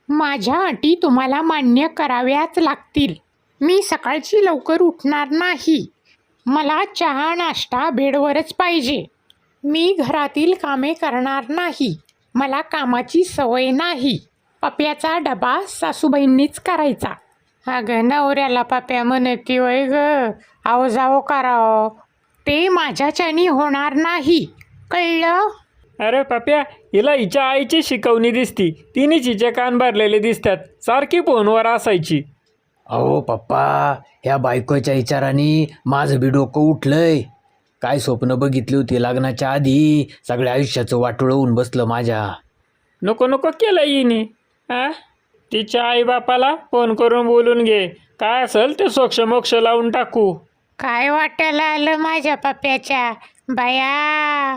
माझ्या अटी तुम्हाला मान्य कराव्याच लागतील. मी सकाळची लवकर उठणार नाही. मला चहा नाश्ता बेडवरच पाहिजे. मी घरातील कामे करणार नाही. मला कामाची सवय नाही. पप्याचा डबा सासूबाईंनीच करायचा. अगं नवऱ्याला पप्या म्हणती वय ग, आहो जावो करावं. ते माझ्याच्यानी होणार नाही, कळलं? अरे पप्या, हिला हिच्या आईची शिकवणी दिसती. तिनेच हिचे कान भरलेले दिसतात. सारखी फोनवर असायची. अहो पप्पा, ह्या बायकोच्या विचाराने माझं बी डोकं उठलंय. काय स्वप्न बघितली होती लग्नाच्या आधी, सगळ्या आयुष्याचं वाटोळं होऊन बसलं माझ्या. नको नको केलं हिने. हा, तिच्या आईबापाला फोन करून बोलून घे. काय असेल ते सोक्ष मोक्ष लावून टाकू. काय वाटायला आलं माझ्या पप्याच्या बाया?